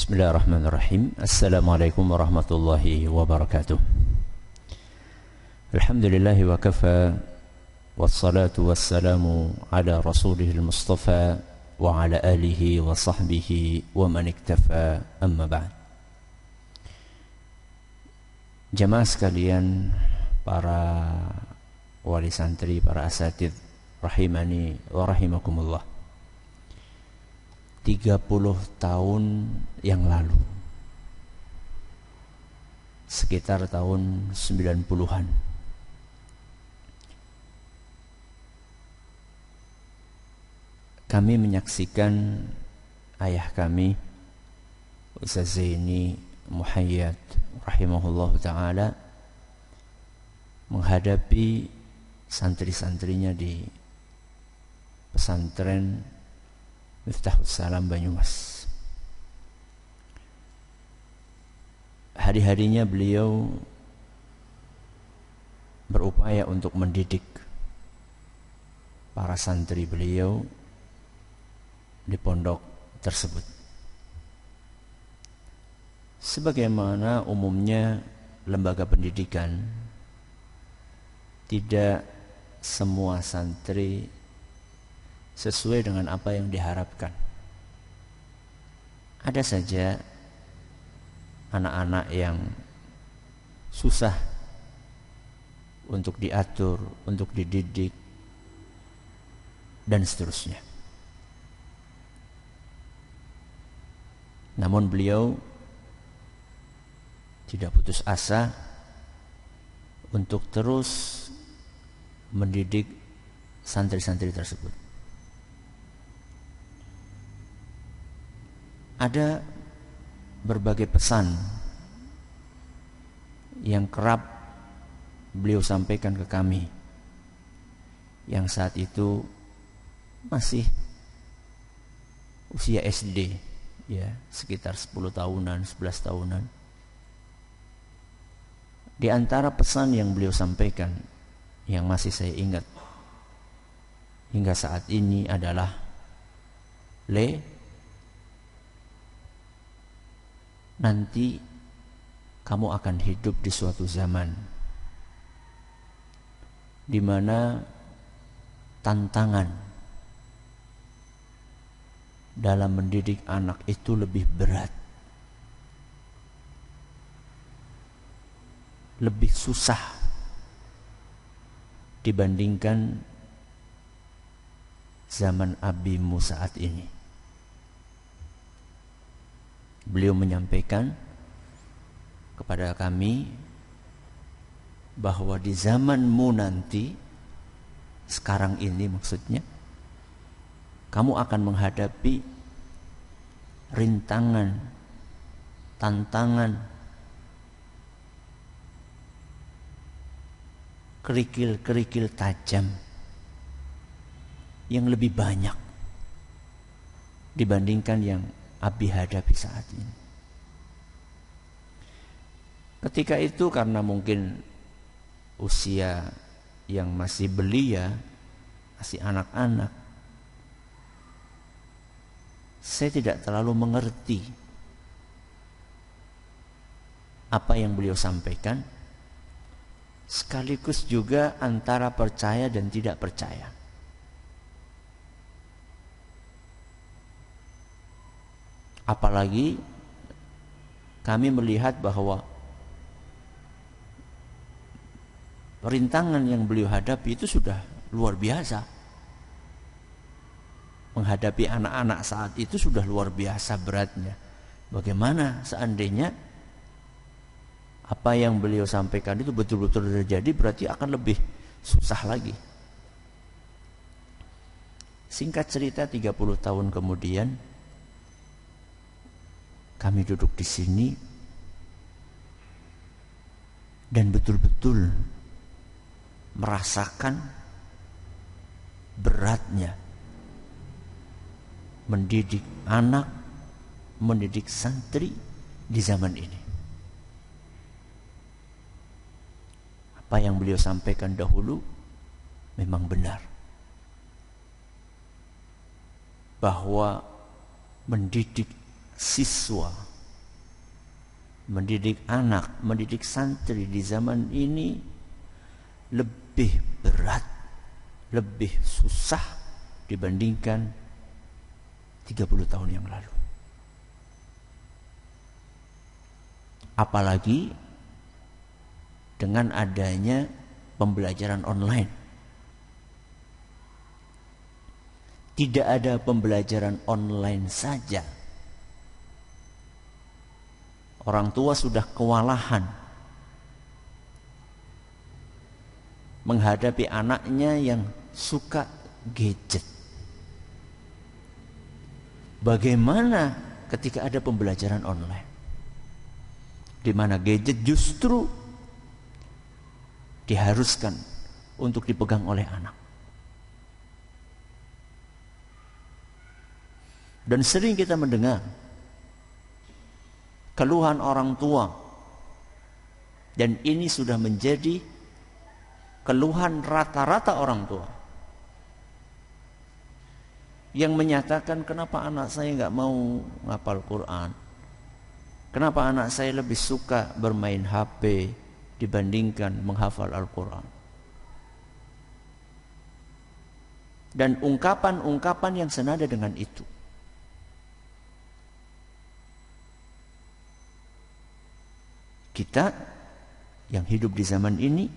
Bismillahirrahmanirrahim. Assalamualaikum warahmatullahi wabarakatuh. Alhamdulillahi wa kafa, wassalatu wassalamu ala rasulihil mustafa wa ala alihi wa sahbihi wa man iktafa, amma ba'd. Jamaah sekalian, para wali santri, para asatidz rahimani wa rahimakumullah. 30 tahun yang lalu, sekitar tahun 90-an, kami menyaksikan ayah kami, Ustaz Zaini Muhayyad rahimahullah ta'ala, menghadapi santri-santrinya di pesantren Miftahus Salam Banyumas. Hari-harinya beliau berupaya untuk mendidik para santri beliau di pondok tersebut. Sebagaimana umumnya lembaga pendidikan, tidak semua santri sesuai dengan apa yang diharapkan. Ada saja anak-anak yang susah untuk diatur, untuk dididik, dan seterusnya. Namun beliau tidak putus asa untuk terus mendidik santri-santri tersebut. Ada berbagai pesan yang kerap beliau sampaikan ke kami yang saat itu masih usia SD, ya, sekitar 10 tahunan, 11 tahunan. Di antara pesan yang beliau sampaikan yang masih saya ingat hingga saat ini adalah, nanti kamu akan hidup di suatu zaman di mana tantangan dalam mendidik anak itu lebih berat, lebih susah dibandingkan zaman abimu saat ini. Beliau menyampaikan kepada kami bahwa di zamanmu nanti, sekarang ini maksudnya, kamu akan menghadapi rintangan, tantangan, kerikil-kerikil tajam yang lebih banyak dibandingkan yang Abi hadapi saat ini. Ketika itu karena mungkin usia yang masih belia, masih anak-anak, saya tidak terlalu mengerti apa yang beliau sampaikan, sekaligus juga antara percaya dan tidak percaya. Apalagi kami melihat bahwa rintangan yang beliau hadapi itu sudah luar biasa. Menghadapi anak-anak saat itu sudah luar biasa beratnya. Bagaimana seandainya apa yang beliau sampaikan itu betul-betul terjadi, berarti akan lebih susah lagi. Singkat cerita, 30 tahun kemudian kami duduk di sini dan betul-betul merasakan beratnya mendidik anak, mendidik santri di zaman ini. Apa yang beliau sampaikan dahulu memang benar, bahwa mendidik siswa mendidik anak, mendidik santri di zaman ini lebih berat, lebih susah dibandingkan 30 tahun yang lalu. Apalagi dengan adanya pembelajaran online. Tidak ada pembelajaran online saja. Orang tua sudah kewalahan menghadapi anaknya yang suka gadget. Bagaimana ketika ada pembelajaran online, di mana gadget justru diharuskan untuk dipegang oleh anak. Dan sering kita mendengar keluhan orang tua, dan ini sudah menjadi keluhan rata-rata orang tua, yang menyatakan, kenapa anak saya nggak mau ngapal Quran, kenapa anak saya lebih suka bermain HP dibandingkan menghafal Al-Quran. Dan ungkapan-ungkapan yang senada dengan itu. Kita yang hidup di zaman ini,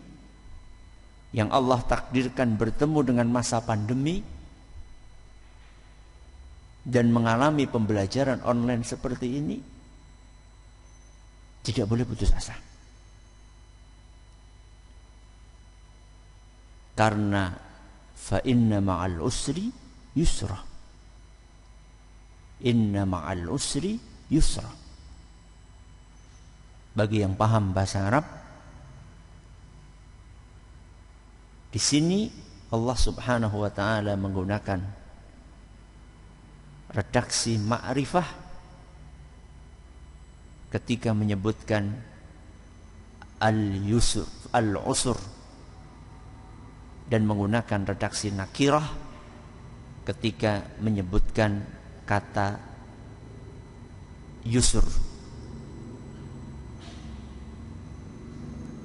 yang Allah takdirkan bertemu dengan masa pandemi dan mengalami pembelajaran online seperti ini, tidak boleh putus asa. Karena fa inna ma'al usri yusra. Inna ma'al usri yusra. Bagi yang paham bahasa Arab, di sini Allah Subhanahu wa taala menggunakan redaksi ma'rifah ketika menyebutkan al-yusr, al-usr, dan menggunakan redaksi nakirah ketika menyebutkan kata yusr.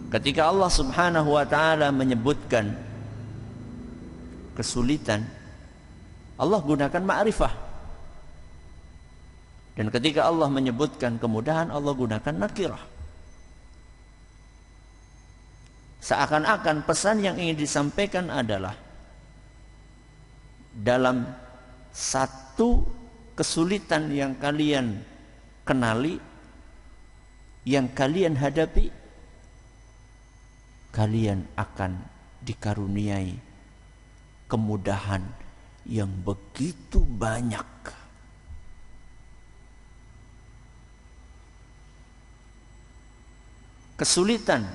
Ketika Allah Subhanahu wa taala menyebutkan kesulitan, Allah gunakan ma'rifah. Dan ketika Allah menyebutkan kemudahan, Allah gunakan nakirah. Seakan-akan pesan yang ingin disampaikan adalah, dalam satu kesulitan yang kalian kenali, yang kalian hadapi, kalian akan dikaruniai kemudahan yang begitu banyak. Kesulitan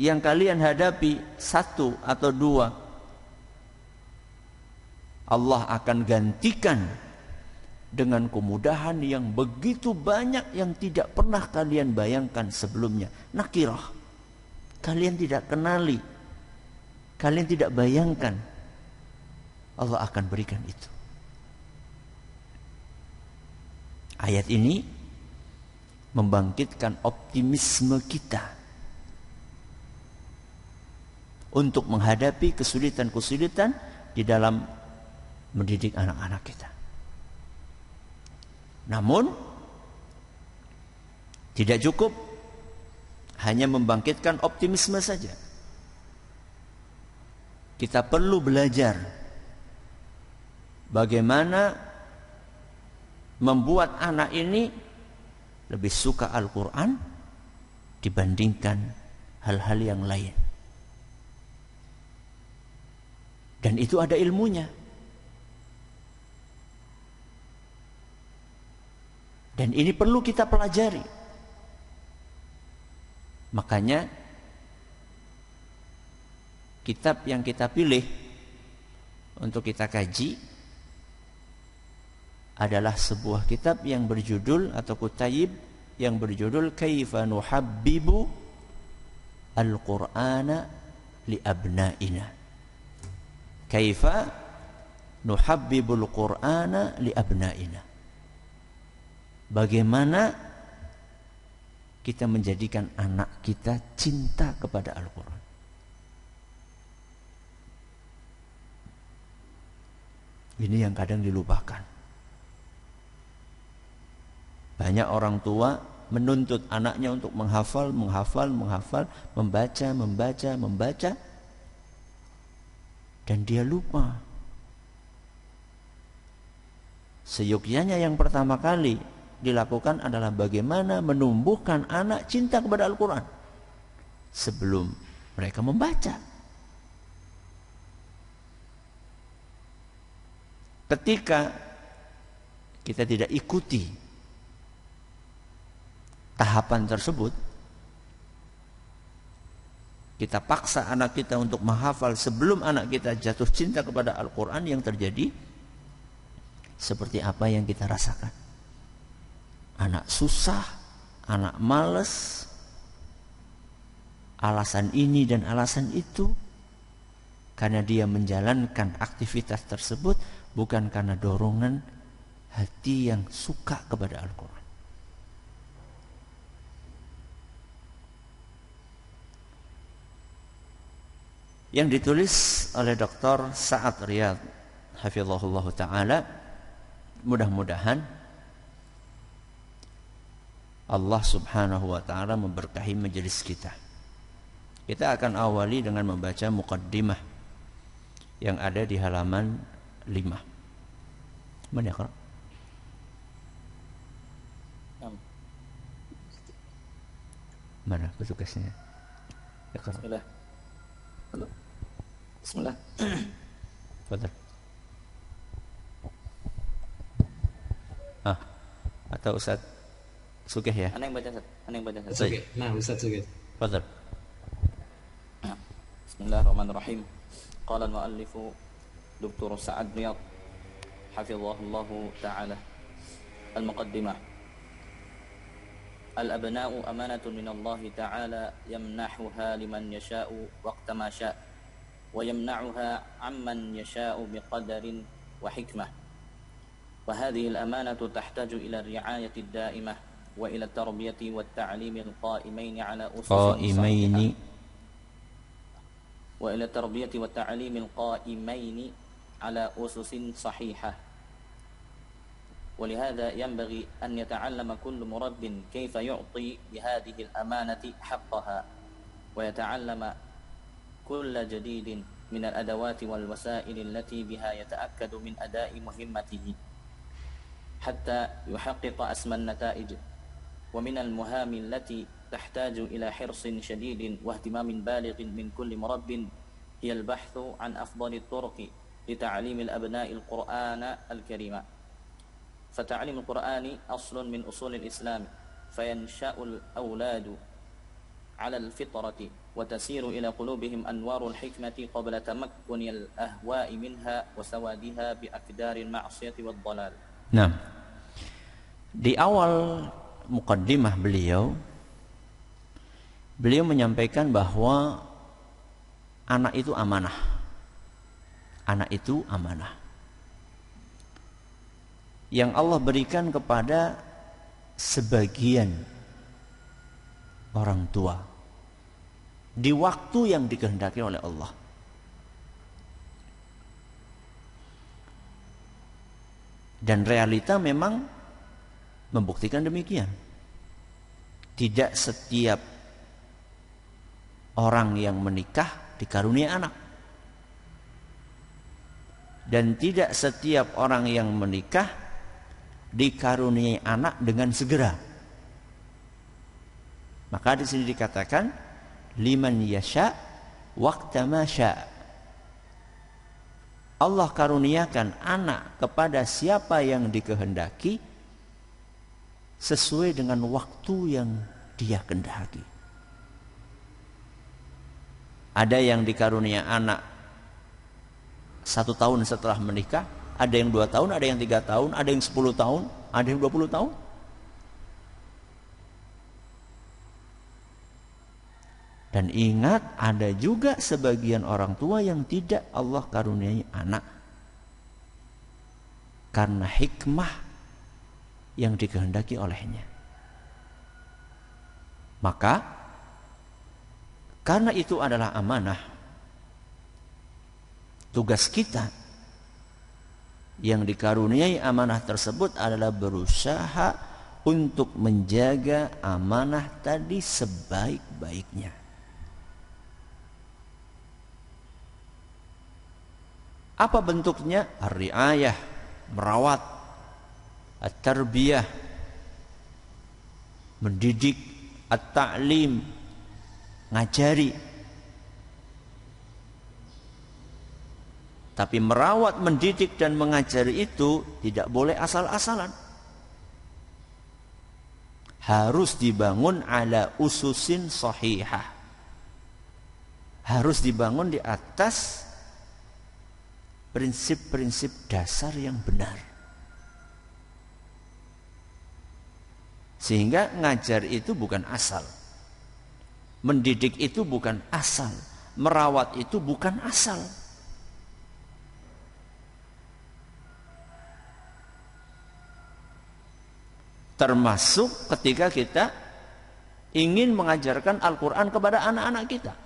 yang kalian hadapi satu atau dua, Allah akan gantikan dengan kemudahan yang begitu banyak yang tidak pernah kalian bayangkan sebelumnya. Nakirah. Kalian tidak kenali, kalian tidak bayangkan, Allah akan berikan itu. Ayat ini membangkitkan optimisme kita untuk menghadapi kesulitan-kesulitan di dalam mendidik anak-anak kita. Namun tidak cukup hanya membangkitkan optimisme saja. Kita perlu belajar bagaimana membuat anak ini lebih suka Al-Quran dibandingkan hal-hal yang lain. Dan itu ada ilmunya. Dan ini perlu kita pelajari. Makanya kitab yang kita pilih untuk kita kaji adalah sebuah kitab yang berjudul, atau kutayib yang berjudul Kaifa Nuhabbibu Al-Qur'ana li Abna'ina. Kaifa Nuhabbibu Al-Qur'ana li Abna'ina. Bagaimana kita menjadikan anak kita cinta kepada Al-Quran. Ini yang kadang dilupakan. Banyak orang tua menuntut anaknya untuk menghafal, membaca, dan dia lupa. Seyogyanya yang pertama kali dilakukan adalah bagaimana menumbuhkan anak cinta kepada Al-Quran sebelum mereka membaca. Ketika kita tidak ikuti tahapan tersebut, kita paksa anak kita untuk menghafal sebelum anak kita jatuh cinta kepada Al-Quran, yang terjadi seperti apa yang kita rasakan. Anak susah, anak malas, alasan ini dan alasan itu, karena dia menjalankan aktivitas tersebut bukan karena dorongan hati yang suka kepada Al-Quran. Yang ditulis oleh Dr. Sa'ad Riyad hafizahullah ta'ala, mudah-mudahan Allah subhanahu wa ta'ala memberkahi majelis kita. Kita akan awali dengan membaca muqaddimah yang ada di halaman 5. Mana ya, Kak? Mana petugasnya? Ya, Kak. Bismillah. Fadhal. Atau Ustaz Sugih ya? Ana yang baca, Ustaz. Sugih. Nah, Ustaz Sugih. Fadhal. Bismillahirrahmanirrahim. Qala al-muallif Dr. Sa'ad Riyad hafizahullah ta'ala. Al-muqaddimah. Al-abna'u amanatun min Allah ta'ala yamnahuha liman yasha'u waqta ma sya' wa yamna'uha amman yasha'u biqadarin wa hikmah. Wa hadhihi al-amanatu tahtaju ila ri'ayati ad-da'imah wa ila at-tarbiyati wat-ta'lim al-qa'imain 'ala ususin sahihah. Wa ila at-tarbiyati wat-ta'lim al-qa'imain 'ala ususin sahihah. ولهذا ينبغي أن يتعلم كل مرب كيف يعطي بهذه الأمانة حقها ويتعلم كل جديد من الأدوات والوسائل التي بها يتأكد من أداء مهمته حتى يحقق أسمى النتائج. ومن المهام التي تحتاج إلى حرص شديد واهتمام بالغ من كل مرب هي البحث عن أفضل الطرق لتعليم الأبناء القرآن الكريم. فتعليم القرآن أصل من أصول الإسلام، فينشأ الأولاد على الفطرة وتسير إلى قلوبهم أنوار الحكمة قبل تمكن الأهواء منها وسوادها بأكدار المعصية والضلال. Nah, di awal muqaddimah beliau menyampaikan bahwa anak itu amanah. Anak itu amanah yang Allah berikan kepada sebagian orang tua di waktu yang dikehendaki oleh Allah. Dan realita memang membuktikan demikian. Tidak setiap orang yang menikah dikarunia anak. Dan tidak setiap orang yang menikah dikaruniai anak dengan segera. Maka di sini dikatakan liman yasha waqta ma sya. Allah karuniakan anak kepada siapa yang dikehendaki sesuai dengan waktu yang dia kehendaki. Ada yang dikarunia anak 1 tahun setelah menikah, ada yang 2 tahun, ada yang 3 tahun, ada yang 10 tahun, ada yang 20 tahun. Dan ingat, ada juga sebagian orang tua yang tidak Allah karuniai anak karena hikmah yang dikehendaki olehnya. Maka karena itu adalah amanah, tugas kita yang dikaruniai amanah tersebut adalah berusaha untuk menjaga amanah tadi sebaik-baiknya. Apa bentuknya? Ar-riayah, merawat, at-tarbiyah, mendidik, at-ta'lim, ngajari. Tapi merawat, mendidik dan mengajari itu tidak boleh asal-asalan. Harus dibangun ala ususin sahihah. Harus dibangun di atas prinsip-prinsip dasar yang benar. Sehingga ngajar itu bukan asal. Mendidik itu bukan asal. Merawat itu bukan asal. Termasuk ketika kita ingin mengajarkan Al-Quran kepada anak-anak kita.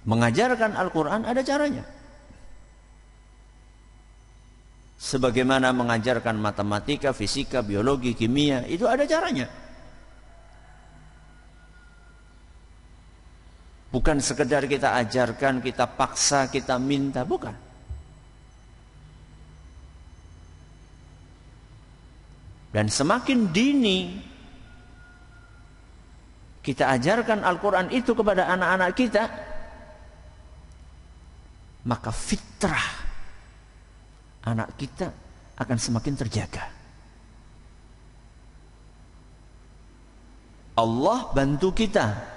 Mengajarkan Al-Quran ada caranya. Sebagaimana mengajarkan matematika, fisika, biologi, kimia, itu ada caranya. Bukan sekedar kita ajarkan, kita paksa, kita minta, bukan. Dan semakin dini kita ajarkan Al-Quran itu kepada anak-anak kita, maka fitrah anak kita akan semakin terjaga. Allah bantu kita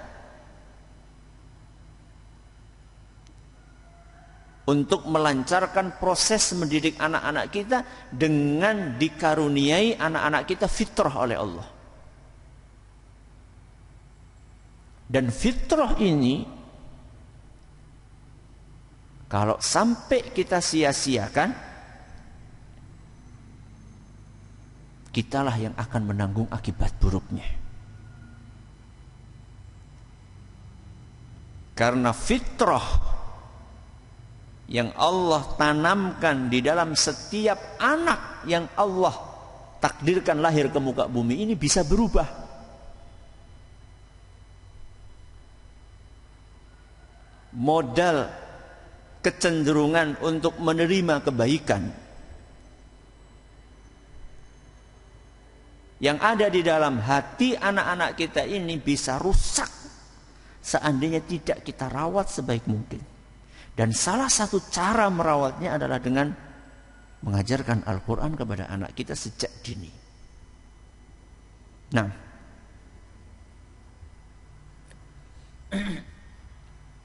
untuk melancarkan proses mendidik anak-anak kita dengan dikaruniai anak-anak kita fitrah oleh Allah. Dan fitrah ini kalau sampai kita sia-siakan, kitalah yang akan menanggung akibat buruknya. Karena fitrah yang Allah tanamkan di dalam setiap anak yang Allah takdirkan lahir ke muka bumi ini bisa berubah. Modal kecenderungan untuk menerima kebaikan yang ada di dalam hati anak-anak kita ini bisa rusak seandainya tidak kita rawat sebaik mungkin. Dan salah satu cara merawatnya adalah dengan mengajarkan Al-Quran kepada anak kita sejak dini. Nah,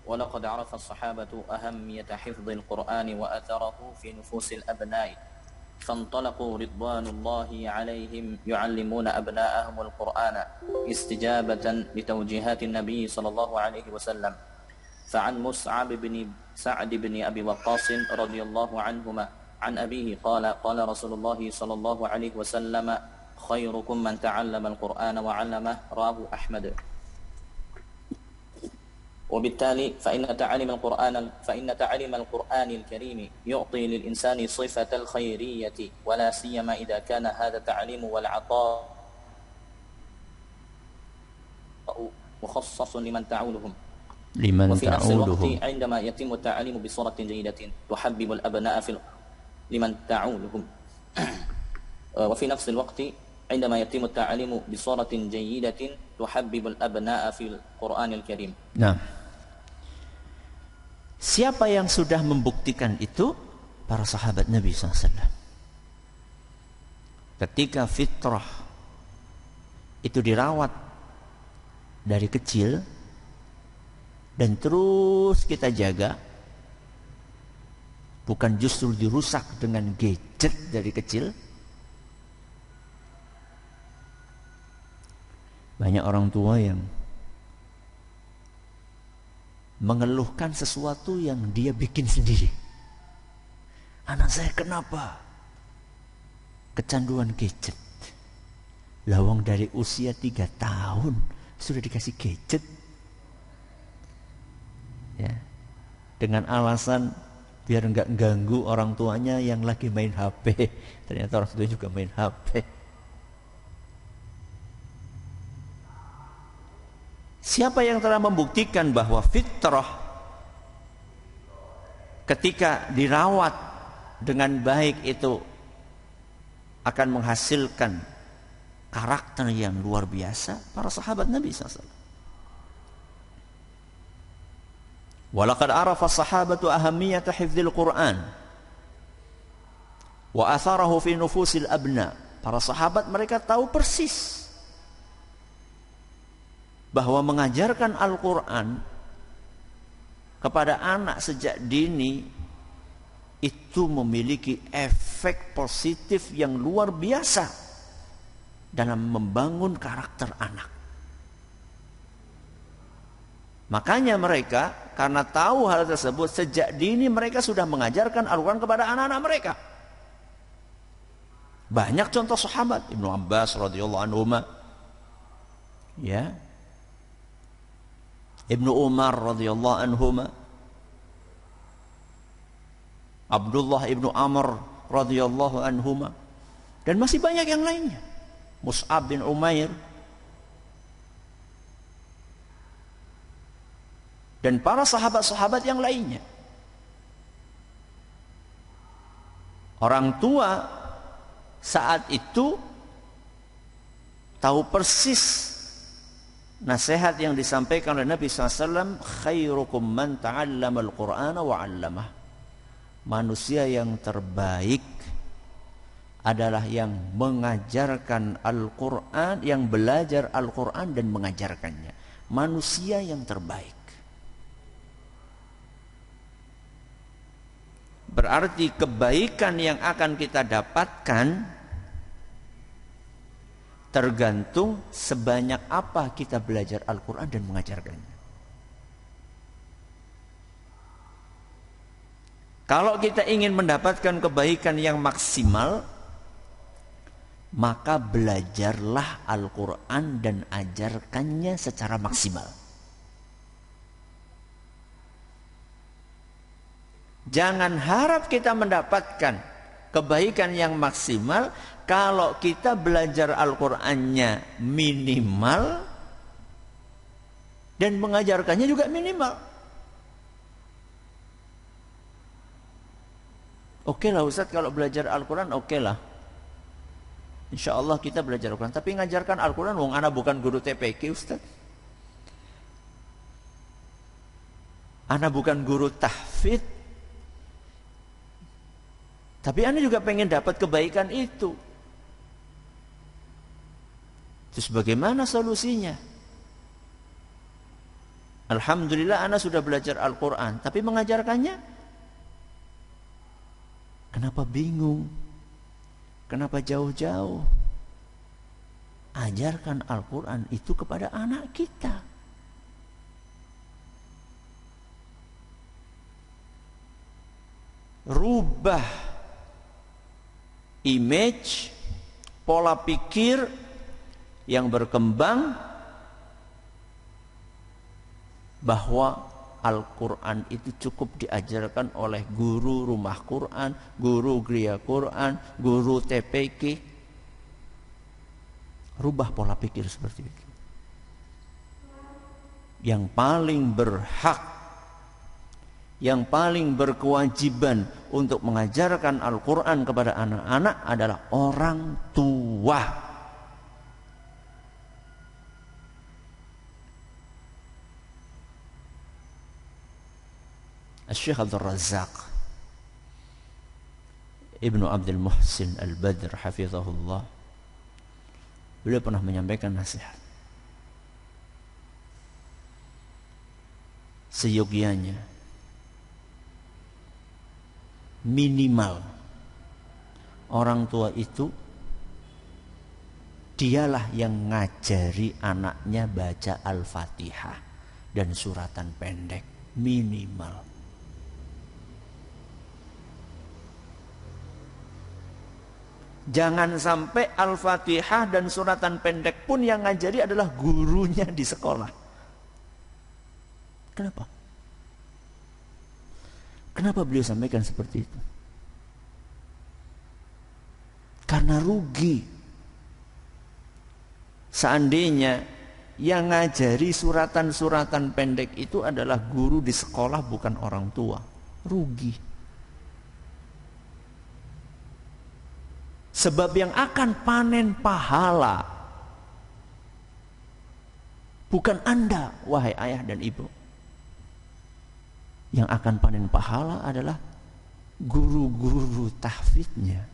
ولقد عرف الصحابة أهمية حفظ القرآن وأثره في نفوس الأبناء فانطلقوا رضوان الله عليهم يعلمون أبناءهم القرآن استجابة لتوجيهات النبي صلى الله عليه وسلم. فعن مصعب بن سعد بن أبي وقاص رضي الله عنهما عن أبيه قال قال رسول الله صلى الله عليه وسلم خيركم من تعلم القرآن وعلمه رواه أحمد. وبالتالي فإن تعليم القرآن الكريم يعطي للإنسان صفة الخيرية ولا سيما إذا كان هذا التعليم والعطاء مخصص لمن تعولهم. وفي نفس الوقت عندما يتم التعليم بصورة جيدة تحبب الأبناء لمن تعولهم. وفي نفس الوقت عندما يتم التعليم بصورة جيدة تحبب الأبناء في القرآن الكريم. Nah, siapa yang sudah membuktikan itu? Para sahabat Nabi SAW. Ketika fitrah itu dirawat dari kecil dan terus kita jaga, bukan justru dirusak dengan gadget dari kecil. Banyak orang tua yang mengeluhkan sesuatu yang dia bikin sendiri. Anak saya kenapa kecanduan gadget? Lawang dari usia 3 tahun sudah dikasih gadget. Ya. Dengan alasan biar enggak ganggu orang tuanya yang lagi main HP. Ternyata orang tuanya juga main HP. Siapa yang telah membuktikan bahwa fitrah ketika dirawat dengan baik itu akan menghasilkan karakter yang luar biasa? Para sahabat Nabi SAW. Walaqad arafa sahabatu ahamiyata hifdzil Qur'an wa atharahu fi nufusil abna. Para sahabat mereka tahu persis bahwa mengajarkan Al-Quran kepada anak sejak dini itu memiliki efek positif yang luar biasa dalam membangun karakter anak. Makanya mereka karena tahu hal tersebut sejak dini mereka sudah mengajarkan Al-Quran kepada anak-anak mereka. Banyak contoh sahabat, Ibnu Abbas radhiyallahu anhu, ya, Ibnu Umar radhiyallahu anhuma, Abdullah ibnu Amr radhiyallahu anhuma, dan masih banyak yang lainnya. Mus'ab bin Umair dan para sahabat-sahabat yang lainnya. Orang tua saat itu tahu persis nasihat yang disampaikan oleh Nabi SAW, khairukum man ta'allama al-Qur'ana wa 'allamah. Manusia yang terbaik adalah yang mengajarkan Al-Quran, yang belajar Al-Quran dan mengajarkannya. Manusia yang terbaik. Berarti kebaikan yang akan kita dapatkan tergantung sebanyak apa kita belajar Al-Quran dan mengajarkannya. Kalau kita ingin mendapatkan kebaikan yang maksimal, maka belajarlah Al-Quran dan ajarkannya secara maksimal. Jangan harap kita mendapatkan kebaikan yang maksimal kalau kita belajar Al-Qur'annya minimal dan mengajarkannya juga minimal. Oke lah Ustaz, kalau belajar Al-Quran oke lah. Insya Allah kita belajar Al-Quran. Tapi ngajarkan Al-Quran, wong ana bukan guru TPQ Ustaz. Ana bukan guru tahfidz. Tapi ana juga pengen dapat kebaikan itu. Terus bagaimana solusinya? Alhamdulillah ana sudah belajar Al-Quran, tapi mengajarkannya kenapa bingung? Kenapa jauh-jauh? Ajarkan Al-Quran itu kepada anak kita. Rubah image, pola pikir yang berkembang bahwa Al-Quran itu cukup diajarkan oleh guru rumah Quran, guru gereja Quran, guru TPQ. Rubah pola pikir seperti itu. Yang paling berhak, yang paling berkewajiban untuk mengajarkan Al-Quran kepada anak-anak adalah orang tua. Syekh Abdul Razak Ibnu Abdul Muhsin Al-Badr hafizahullah, beliau pernah menyampaikan nasihat. Seyogianya minimal orang tua itu dialah yang ngajari anaknya baca Al-Fatihah dan suratan pendek minimal. Jangan sampai Al-Fatihah dan suratan pendek pun yang ngajari adalah gurunya di sekolah. Kenapa? Kenapa beliau sampaikan seperti itu? Karena rugi. Seandainya yang ngajari suratan-suratan pendek itu adalah guru di sekolah, bukan orang tua, rugi. Sebab yang akan panen pahala bukan Anda, wahai ayah dan ibu. Yang akan panen pahala adalah guru-guru tahfidnya.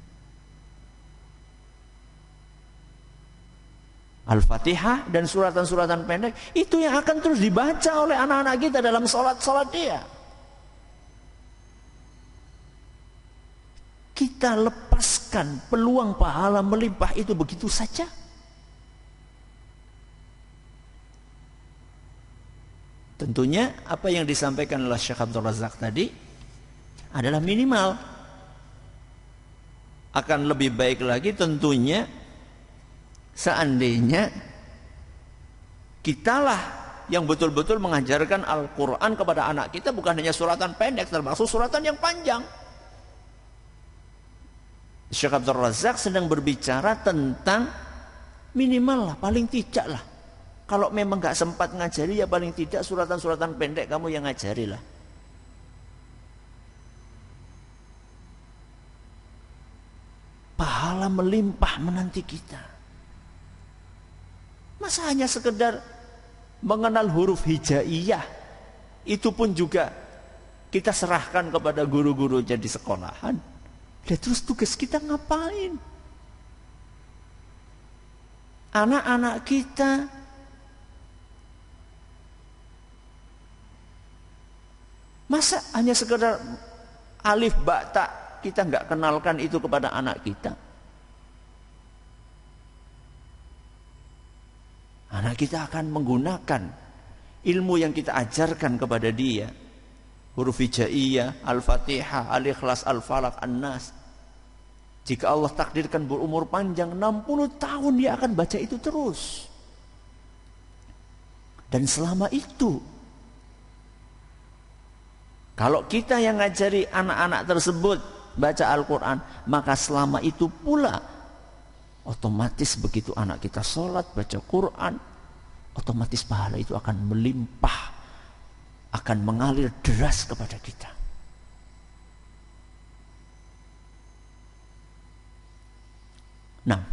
Al-Fatihah dan suratan-suratan pendek itu yang akan terus dibaca oleh anak-anak kita dalam sholat-sholat dia. Kita lepaskan peluang pahala melimpah itu begitu saja. Tentunya apa yang disampaikan oleh Syekh Abdul Razak tadi adalah minimal. Akan lebih baik lagi tentunya seandainya kitalah yang betul-betul mengajarkan Al-Quran kepada anak kita, bukan hanya suratan pendek, termasuk suratan yang panjang. Syekh Abdul Razak sedang berbicara tentang minimal lah, paling tidak lah. Kalau memang gak sempat ngajari, ya paling tidak suratan-suratan pendek kamu yang ngajari lah. Pahala melimpah menanti kita. Masa hanya sekedar mengenal huruf hijaiyah, itu pun juga kita serahkan kepada guru-guru jadi sekolahan. Dan terus tugas kita ngapain? Anak-anak kita masa hanya sekedar alif ba ta kita nggak kenalkan itu kepada anak kita? Anak kita akan menggunakan ilmu yang kita ajarkan kepada dia, huruf hijaiyah, Al-Fatihah, Al-Ikhlas, Al-Falaq, An-Nas. Jika Allah takdirkan berumur panjang 60 tahun, dia akan baca itu terus. Dan selama itu, kalau kita yang ngajari anak-anak tersebut baca Al-Quran, maka selama itu pula otomatis begitu anak kita sholat, baca Quran, otomatis pahala itu akan melimpah, akan mengalir deras kepada kita. Nah,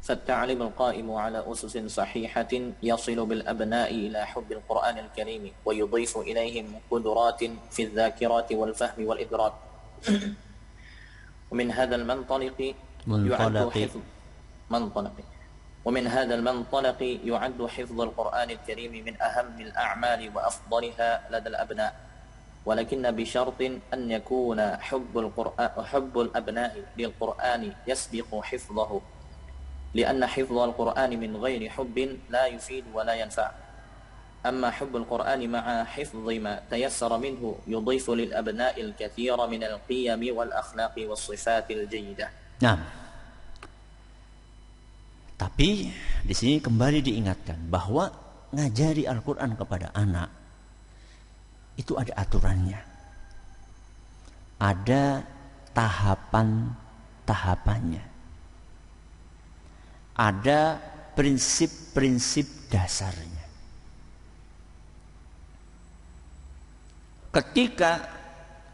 فالتعليم القائم على أسس صحيحة يصل بالأبناء إلى حب القرآن الكريم ويضيف إليهم قدرات في الذاكرة والفهم والإدراك. ومن هذا المنطلق يعد حفظ القرآن الكريم من أهم الأعمال وأفضلها لدى الأبناء، ولكن بشرط أن يكون حب الأبناء للقرآن يسبق حفظه، لأن حفظ القرآن من غير حب لا يفيد ولا ينفع. أما حب القرآن مع حفظ ما تيسر منه يضيف للأبناء الكثير من القيم والأخلاق والصفات الجيدة. Nah, tapi di sini kembali diingatkan bahwa ngajari Al-Quran kepada anak itu ada aturannya, ada tahapan-tahapannya, ada prinsip-prinsip dasarnya. Ketika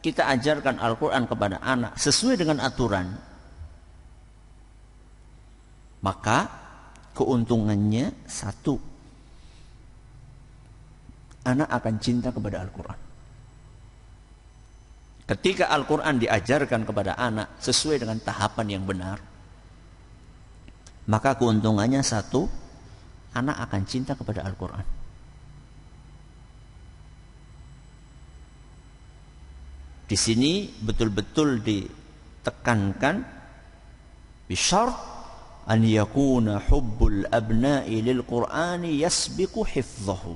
kita ajarkan Al-Quran kepada anak sesuai dengan aturan, maka keuntungannya satu, anak akan cinta kepada Al-Quran. Ketika Al-Quran diajarkan kepada anak sesuai dengan tahapan yang benar, maka keuntungannya satu, anak akan cinta kepada Al-Quran. Di sini betul-betul ditekankan bisyarat an yakuna hubbul abna'i lil Qur'ani yasbiqu hifdhahu.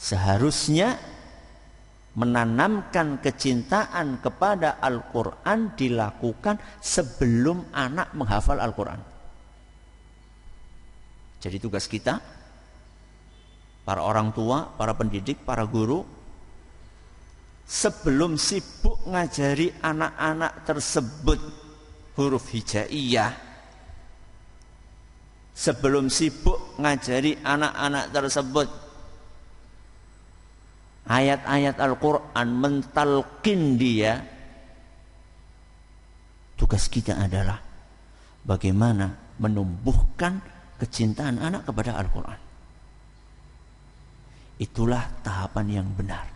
Seharusnya menanamkan kecintaan kepada Al-Quran dilakukan sebelum anak menghafal Al-Quran. Jadi tugas kita, para orang tua, para pendidik, para guru, sebelum sibuk ngajari anak-anak tersebut huruf hijaiyah, sebelum sibuk ngajari anak-anak tersebut ayat-ayat Al-Quran, mentalkin dia, tugas kita adalah bagaimana menumbuhkan kecintaan anak kepada Al-Quran. Itulah tahapan yang benar.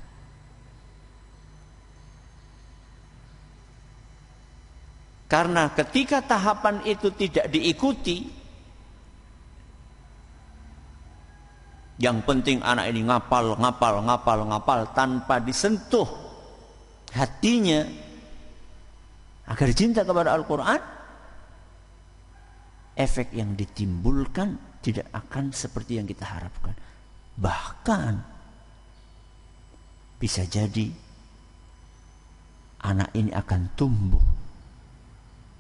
Karena ketika tahapan itu tidak diikuti, yang penting anak ini ngapal tanpa disentuh hatinya agar cinta kepada Al-Quran, efek yang ditimbulkan tidak akan seperti yang kita harapkan. Bahkan bisa jadi anak ini akan tumbuh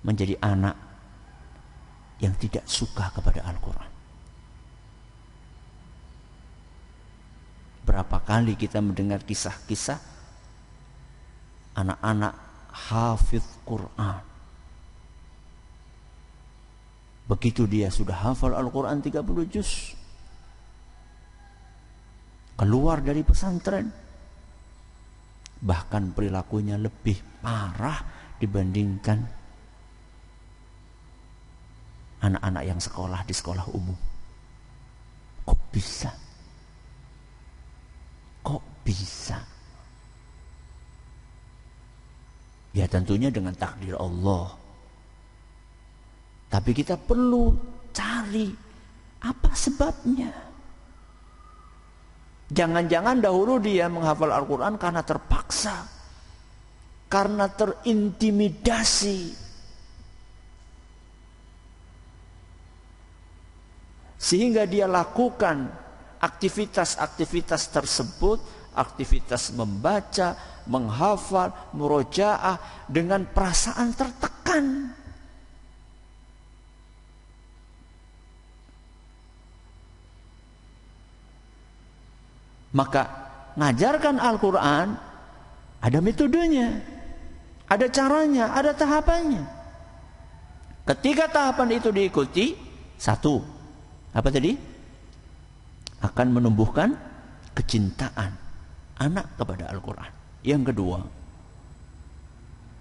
menjadi anak yang tidak suka kepada Al-Quran. Berapa kali kita mendengar kisah-kisah anak-anak hafidz Quran. Begitu dia sudah hafal Al-Quran 30 juz, keluar dari pesantren, bahkan perilakunya lebih parah dibandingkan anak-anak yang sekolah di sekolah umum. Kok bisa? Kok bisa? Ya tentunya dengan takdir Allah. Tapi kita perlu cari apa sebabnya. Jangan-jangan dahulu dia menghafal Al-Quran karena terpaksa, karena terintimidasi, sehingga dia lakukan aktivitas-aktivitas tersebut, aktivitas membaca, menghafal, murojaah dengan perasaan tertekan. Maka ngajarkan Al-Quran ada metodenya, ada caranya, ada tahapannya. Ketika tahapan itu diikuti, satu, apa tadi? Akan menumbuhkan kecintaan anak kepada Al-Quran. Yang kedua,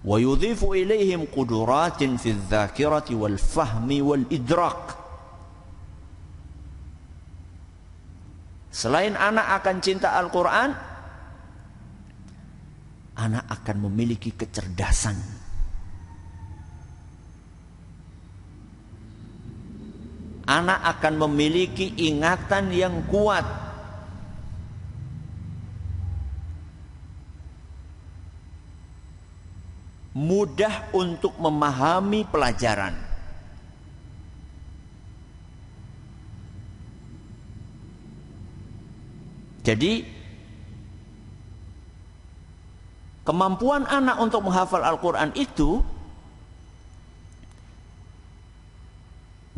wa yudhifu ilaihim quduratin fi dzakirati wal fahmi wal idrak. Selain anak akan cinta Al-Quran, anak akan memiliki kecerdasan. Anak akan memiliki ingatan yang kuat. Mudah untuk memahami pelajaran. Jadi kemampuan anak untuk menghafal Al-Quran itu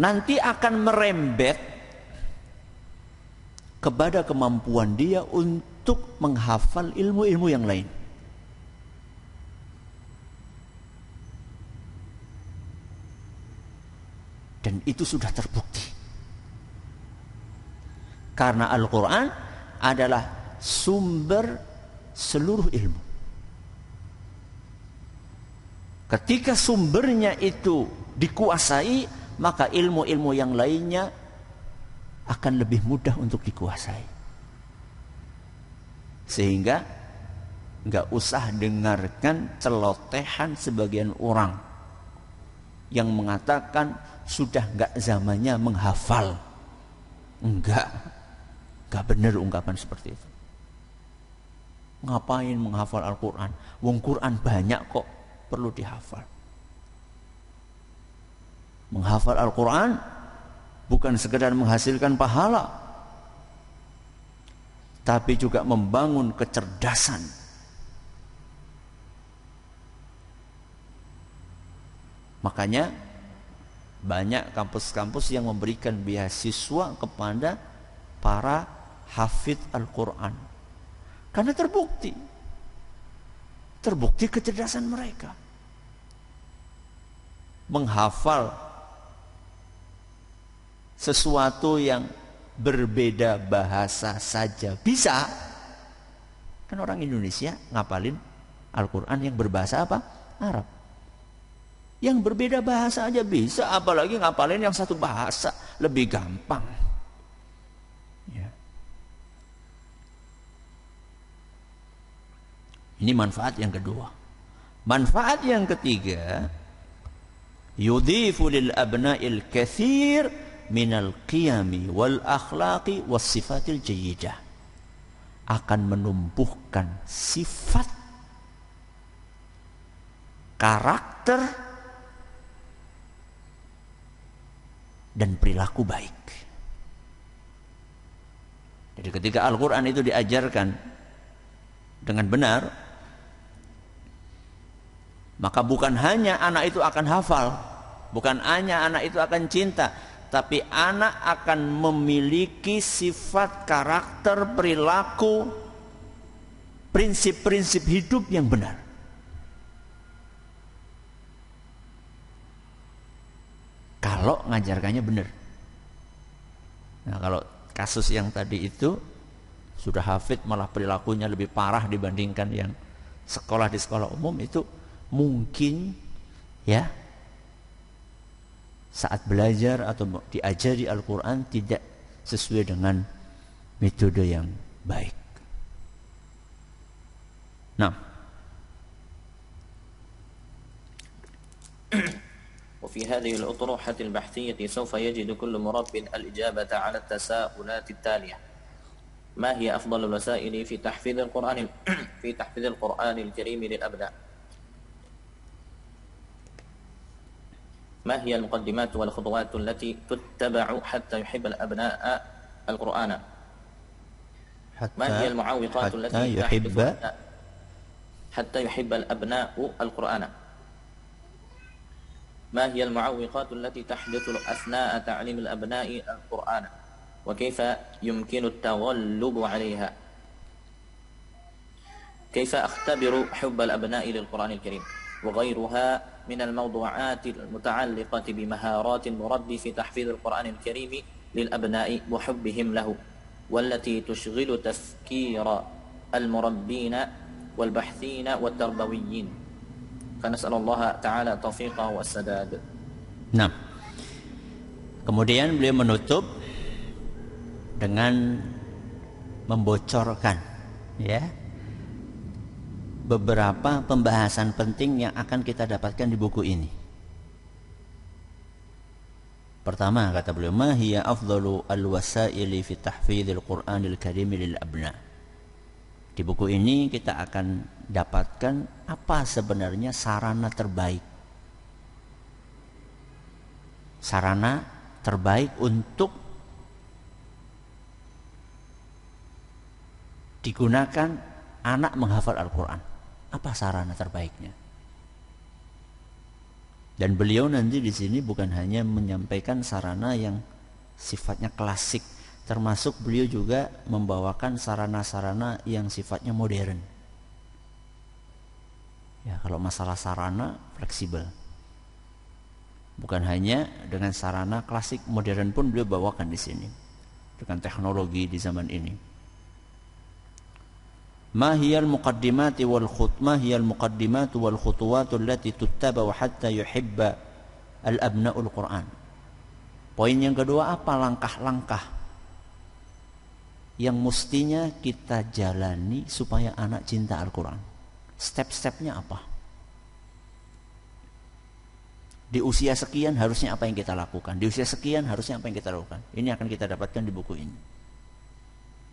nanti akan merembet kepada kemampuan dia untuk menghafal ilmu-ilmu yang lain. Dan itu sudah terbukti. Karena Al-Quran adalah sumber seluruh ilmu. Ketika sumbernya itu dikuasai, maka ilmu-ilmu yang lainnya akan lebih mudah untuk dikuasai. Sehingga nggak usah dengarkan celotehan sebagian orang yang mengatakan sudah nggak zamannya menghafal. Enggak benar ungkapan seperti itu. Ngapain menghafal Al-Quran? Wong Quran banyak kok, perlu dihafal. Menghafal Al-Quran bukan sekedar menghasilkan pahala, tapi juga membangun kecerdasan Makanya banyak kampus-kampus yang memberikan beasiswa kepada para hafidz Al-Quran. Karena terbukti kecerdasan mereka. Menghafal sesuatu yang berbeda bahasa saja bisa. Kan orang Indonesia ngapalin Al-Quran yang berbahasa apa? Arab. Yang berbeda bahasa aja bisa, apalagi ngapalin yang satu bahasa, lebih gampang. Ya. Ini manfaat yang kedua. Manfaat yang ketiga, yudhifu lil abna'il katsir minal qiyami wal akhlaqi was sifatil jayyidah. Akan menumbuhkan sifat, karakter, dan perilaku baik. Jadi ketika Al-Quran itu diajarkan dengan benar, maka bukan hanya anak itu akan hafal, bukan hanya anak itu akan cinta, tapi anak akan memiliki sifat, karakter, perilaku, prinsip-prinsip hidup yang benar. Kalau ngajarkannya benar. Nah, kalau kasus yang tadi itu sudah hafid malah perilakunya lebih parah dibandingkan yang sekolah di sekolah umum, itu mungkin ya saat belajar atau diajari Al-Quran tidak sesuai dengan metode yang baik. Nah, وفي هذه الأطروحة البحثية سوف يجد كل مرب الإجابة على التساؤلات التالية: ما هي أفضل الوسائل في تحفيظ القرآن الكريم للأبناء؟ ما هي المقدمات والخطوات التي تتبع حتى يحب الأبناء القرآن؟ ما هي المعوقات التي حتى يحب الأبناء القرآن؟ ما هي المعوقات التي تحدث أثناء تعليم الأبناء القرآن وكيف يمكن التغلب عليها؟ كيف أختبر حب الأبناء للقرآن الكريم وغيرها من الموضوعات المتعلقة بمهارات المربي في تحفيظ القرآن الكريم للأبناء وحبهم له، والتي تشغل تفكير المربين والباحثين والتربويين. فنسأل الله تعالى توفيقه والسداد. Nah, kemudian beliau menutup dengan membocorkan ya beberapa pembahasan penting yang akan kita dapatkan di buku ini. Pertama, kata beliau, ma hiya afdalu al-wasaili fi tahfidhil Qur'anil Karim lil abna. Di buku ini kita akan dapatkan apa sebenarnya sarana terbaik. Sarana terbaik untuk digunakan anak menghafal Al-Quran. Apa sarana terbaiknya? Dan beliau nanti di sini bukan hanya menyampaikan sarana yang sifatnya klasik, termasuk beliau juga membawakan sarana-sarana yang sifatnya modern. Ya, kalau masalah sarana fleksibel. Bukan hanya dengan sarana klasik, modern pun beliau bawakan di sini. Dengan teknologi di zaman ini. Ma hiyal muqaddimati wal muqaddimatu wal khutuwatu allati tuttaba hatta yuhibba al-abna'ul Qur'an. Poin yang kedua, apa langkah-langkah yang mestinya kita jalani supaya anak cinta Al-Quran? Step-stepnya apa? Di usia sekian harusnya apa yang kita lakukan? Di usia sekian harusnya apa yang kita lakukan? Ini akan kita dapatkan di buku ini.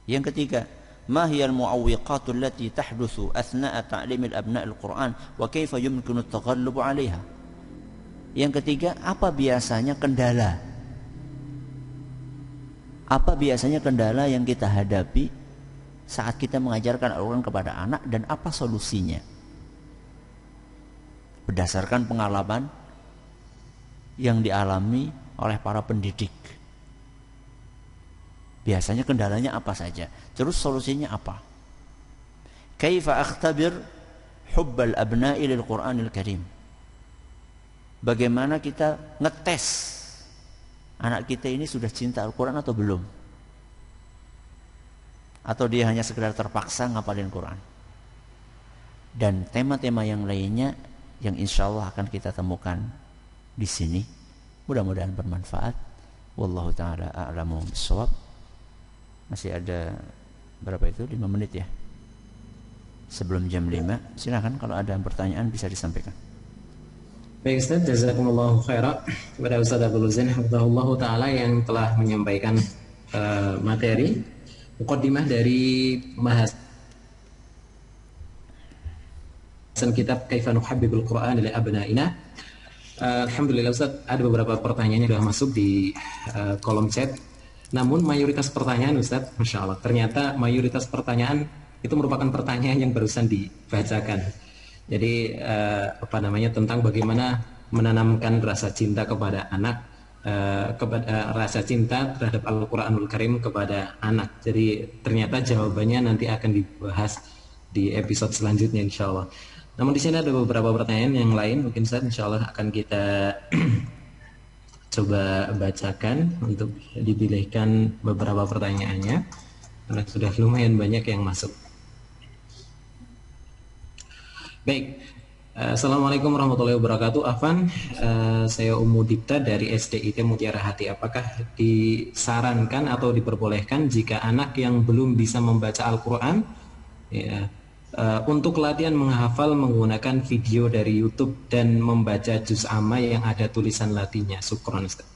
Yang ketiga, ma hiyal mu'awwiqatu allati tahdutsu athna'a ta'limil abna'il Qur'an wa kaifa yumkinu at-taghallubu 'alaiha? Yang ketiga, apa biasanya kendala? Apa biasanya kendala yang kita hadapi saat kita mengajarkan Al-Quran kepada anak, dan apa solusinya? Berdasarkan pengalaman yang dialami oleh para pendidik. Biasanya kendalanya apa saja? Terus solusinya apa? Kaifa akhtabir hubbal abna'i lil Qur'anil Karim? Bagaimana kita ngetes anak kita ini sudah cinta Al-Quran atau belum? Atau dia hanya sekedar terpaksa ngapalin Quran? Dan tema-tema yang lainnya yang insya Allah akan kita temukan di sini. Mudah-mudahan bermanfaat. Wallahu ta'ala a'lamu bissawab. Masih ada berapa itu? 5 menit ya, sebelum jam 5. Silakan kalau ada pertanyaan bisa disampaikan. Baik Ustaz, jazakumullahu khairan kepada Ustaz Abdul Zain hafizahullah taala yang telah menyampaikan materi muqaddimah dari bahasan kitab Kaifa Nuhabbibul Quran li Abnaina. Alhamdulillah Ustaz, ada beberapa pertanyaan yang sudah masuk di kolom chat. Namun mayoritas pertanyaan Ustaz, Masya Allah, ternyata mayoritas pertanyaan itu merupakan pertanyaan yang barusan dibacakan. Jadi tentang bagaimana menanamkan rasa cinta kepada anak, rasa cinta terhadap Al-Quranul Karim kepada anak. Jadi ternyata jawabannya nanti akan dibahas di episode selanjutnya insya Allah. Namun di sini ada beberapa pertanyaan yang lain, mungkin Ustaz insya Allah akan kita coba bacakan untuk dipilihkan beberapa pertanyaannya, karena sudah lumayan banyak yang masuk. Baik, Assalamualaikum warahmatullahi wabarakatuh. Afan, saya Ummu Dipta dari SDIT Mutiara Hati. Apakah disarankan atau diperbolehkan jika anak yang belum bisa membaca Al-Quran untuk latihan menghafal menggunakan video dari YouTube dan membaca juz amma yang ada tulisan Latinnya? Syukron Ustaz.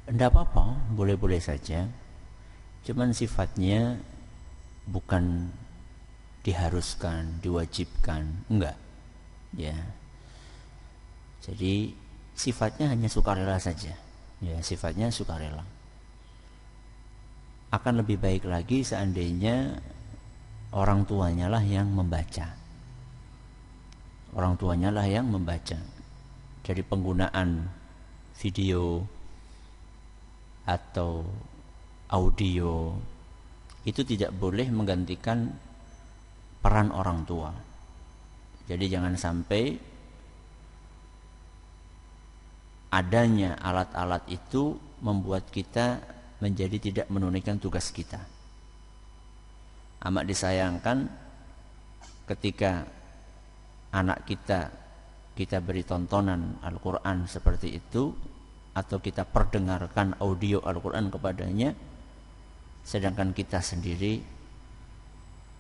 Tidak apa-apa, boleh-boleh saja. Cuman sifatnya bukan diharuskan, diwajibkan, enggak. Ya. Jadi sifatnya hanya sukarela saja. Ya, sifatnya sukarela. Akan lebih baik lagi seandainya orang tuanya lah yang membaca. Orang tuanya lah yang membaca. Jadi penggunaan video atau audio itu tidak boleh menggantikan peran orang tua. Jadi jangan sampai adanya alat-alat itu membuat kita menjadi tidak menunaikan tugas kita. Amat disayangkan ketika anak kita beri tontonan Al-Quran seperti itu, atau kita perdengarkan audio Al-Quran kepadanya, sedangkan kita sendiri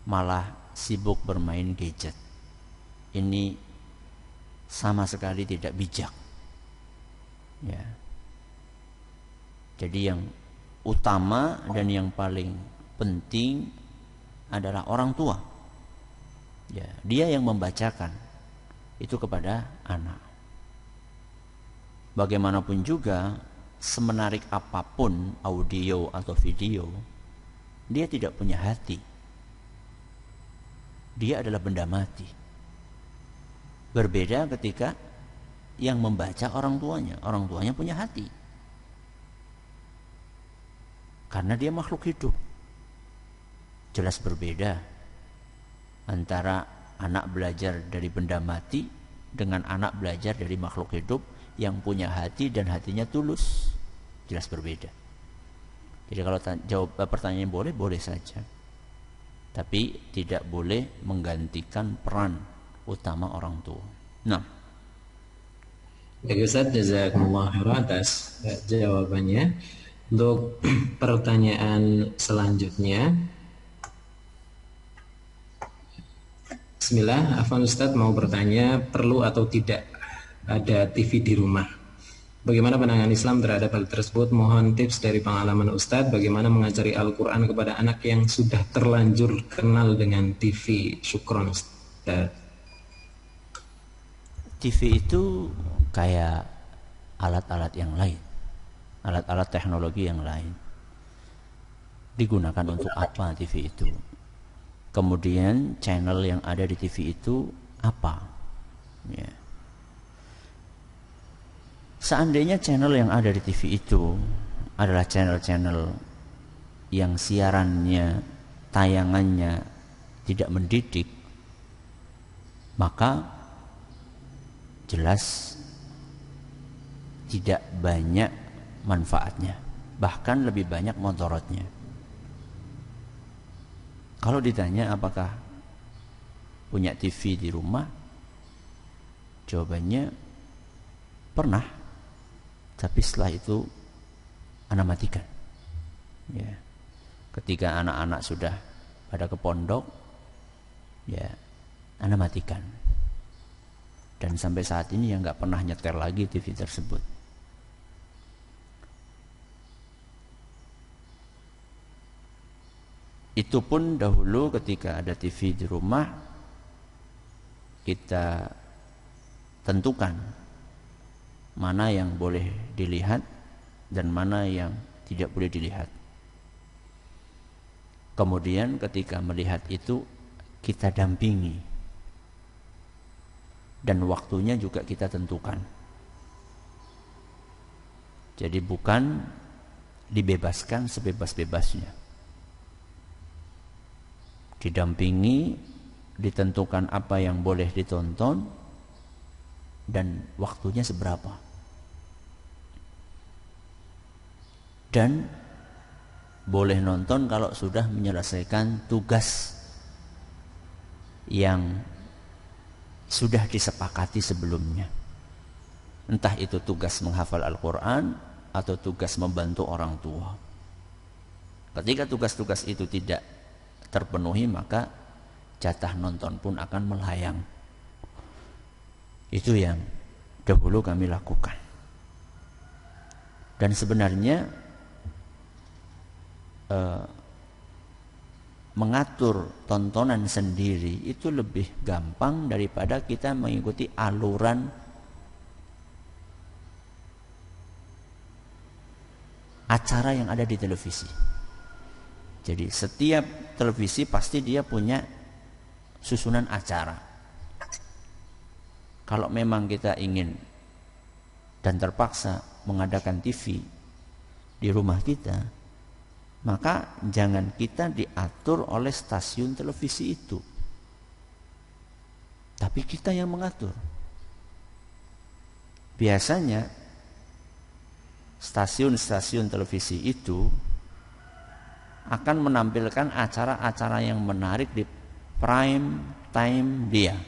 malah sibuk bermain gadget. Ini sama sekali tidak bijak. Ya. Jadi yang utama dan yang paling penting adalah orang tua. Ya, dia yang membacakan itu kepada anak. Bagaimanapun juga, semenarik apapun audio atau video, dia tidak punya hati. Dia adalah benda mati. Berbeda ketika yang membaca orang tuanya punya hati. Karena dia makhluk hidup. Jelas berbeda antara anak belajar dari benda mati dengan anak belajar dari makhluk hidup yang punya hati dan hatinya tulus. Jelas berbeda. Jadi kalau jawab pertanyaan boleh saja. Tapi tidak boleh menggantikan peran utama orang tua. Nah, baik Ustaz, jazakumullah khairan atas jawabannya. Untuk pertanyaan selanjutnya, Bismillah, Afwan Ustaz mau bertanya, perlu atau tidak ada TV di rumah? Bagaimana pandangan Islam terhadap hal tersebut? Mohon tips dari pengalaman Ustadz, bagaimana mengajari Al-Quran kepada anak yang sudah terlanjur kenal dengan TV. Syukron Ustadz. TV itu kayak alat-alat yang lain, alat-alat teknologi yang lain. Digunakan untuk apa TV itu? Kemudian channel yang ada di TV itu apa? Ya. Seandainya channel yang ada di TV itu adalah channel-channel yang siarannya, tayangannya tidak mendidik, maka jelas tidak banyak manfaatnya, bahkan lebih banyak mudaratnya. Kalau ditanya apakah punya TV di rumah, jawabannya pernah, tapi setelah itu ana matikan. Ya. Ketika anak-anak sudah pada ke pondok, ya ana matikan. Dan sampai saat ini ya nggak pernah nyetel lagi TV tersebut. Itu pun dahulu ketika ada TV di rumah, kita tentukan mana yang boleh dilihat dan mana yang tidak boleh dilihat. Kemudian ketika melihat itu kita dampingi, dan waktunya juga kita tentukan. Jadi bukan dibebaskan sebebas-bebasnya. Didampingi, ditentukan apa yang boleh ditonton dan waktunya seberapa. Dan boleh nonton kalau sudah menyelesaikan tugas yang sudah disepakati sebelumnya. Entah itu tugas menghafal Al-Quran atau tugas membantu orang tua. Ketika tugas-tugas itu tidak terpenuhi, maka jatah nonton pun akan melayang. Itu yang dahulu kami lakukan. Dan sebenarnya mengatur tontonan sendiri itu lebih gampang daripada kita mengikuti aluran acara yang ada di televisi. Jadi setiap televisi pasti dia punya susunan acara. Kalau memang kita ingin dan terpaksa mengadakan TV di rumah kita, maka jangan kita diatur oleh stasiun televisi itu, tapi kita yang mengatur. Biasanya stasiun-stasiun televisi itu akan menampilkan acara-acara yang menarik di prime time dia,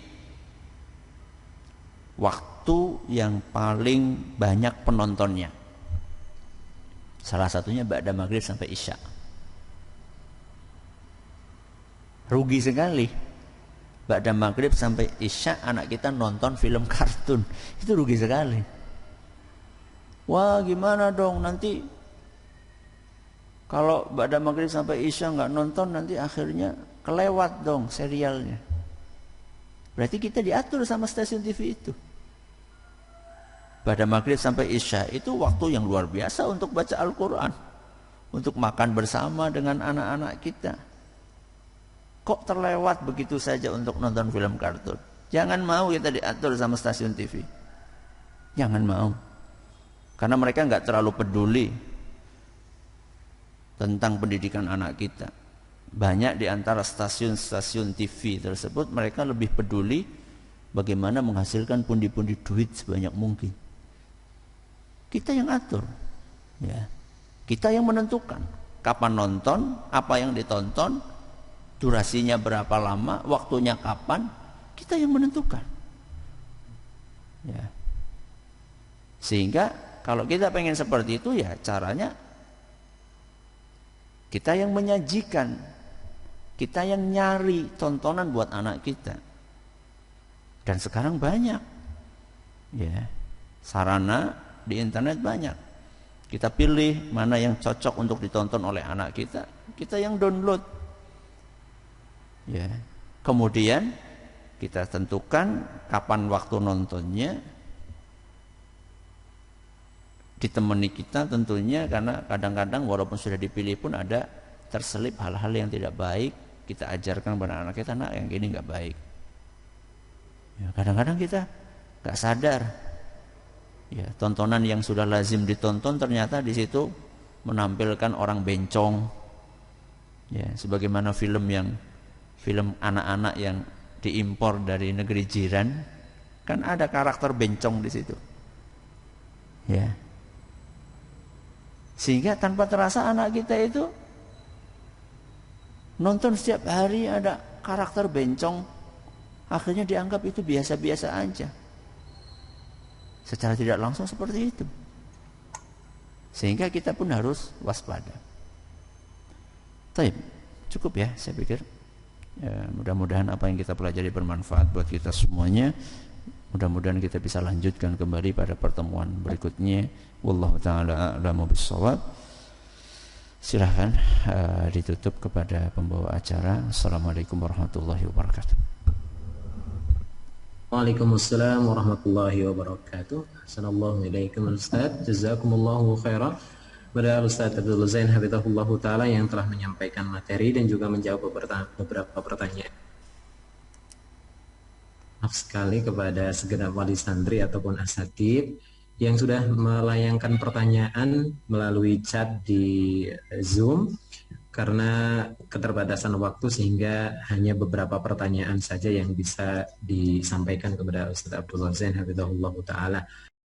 waktu yang paling banyak penontonnya. Salah satunya ba'da maghrib sampai isya. Rugi sekali. Ba'da maghrib sampai isya anak kita nonton film kartun. Itu rugi sekali. Wah, gimana dong nanti kalau ba'da maghrib sampai isya nggak nonton, nanti akhirnya kelewat dong serialnya. Berarti kita diatur sama stasiun TV itu. Pada maghrib sampai isya itu waktu yang luar biasa untuk baca Al-Quran, untuk makan bersama dengan anak-anak kita. Kok terlewat begitu saja untuk nonton film kartun? Jangan mau kita diatur sama stasiun TV. Jangan mau. Karena mereka nggak terlalu peduli tentang pendidikan anak kita. Banyak di antara stasiun-stasiun TV tersebut mereka lebih peduli bagaimana menghasilkan pundi-pundi duit sebanyak mungkin. Kita yang atur, ya. Kita yang menentukan kapan nonton, apa yang ditonton, durasinya berapa lama, waktunya kapan, kita yang menentukan. Ya. Sehingga kalau kita pengen seperti itu, ya caranya kita yang menyajikan, kita yang nyari tontonan buat anak kita. Dan sekarang banyak, ya, sarana di internet banyak. Kita pilih mana yang cocok untuk ditonton oleh anak kita, kita yang download. Ya. Kemudian kita tentukan kapan waktu nontonnya. Ditemani kita tentunya, karena kadang-kadang walaupun sudah dipilih pun ada terselip hal-hal yang tidak baik. Kita ajarkan kepada anak kita, nak yang gini nggak baik. Ya, kadang-kadang kita nggak sadar. Ya, tontonan yang sudah lazim ditonton ternyata di situ menampilkan orang bencong. Ya, sebagaimana film anak-anak yang diimpor dari negeri jiran, kan ada karakter bencong di situ. Ya. Sehingga tanpa terasa anak kita itu nonton setiap hari ada karakter bencong, akhirnya dianggap itu biasa-biasa aja. Secara tidak langsung seperti itu. Sehingga kita pun harus waspada. Baik, cukup ya saya pikir. Ya, mudah-mudahan apa yang kita pelajari bermanfaat buat kita semuanya. Mudah-mudahan kita bisa lanjutkan kembali pada pertemuan berikutnya. Wallahu taala a'lamu bissawab. Silahkan ditutup kepada pembawa acara. Assalamualaikum warahmatullahi wabarakatuh. Waalaikumsalam warahmatullahi wabarakatuh. Assalamualaikum Ustaz. Jazakumullahu khairan. Kepada Ustaz Abdul Zain Hafizahullah Ta'ala yang telah menyampaikan materi dan juga menjawab beberapa pertanyaan. Maaf sekali kepada segenap wali santri ataupun asatid yang sudah melayangkan pertanyaan melalui chat di Zoom. Karena keterbatasan waktu sehingga hanya beberapa pertanyaan saja yang bisa disampaikan kepada Ustaz Abdul Zain Hafizahullah Ta'ala.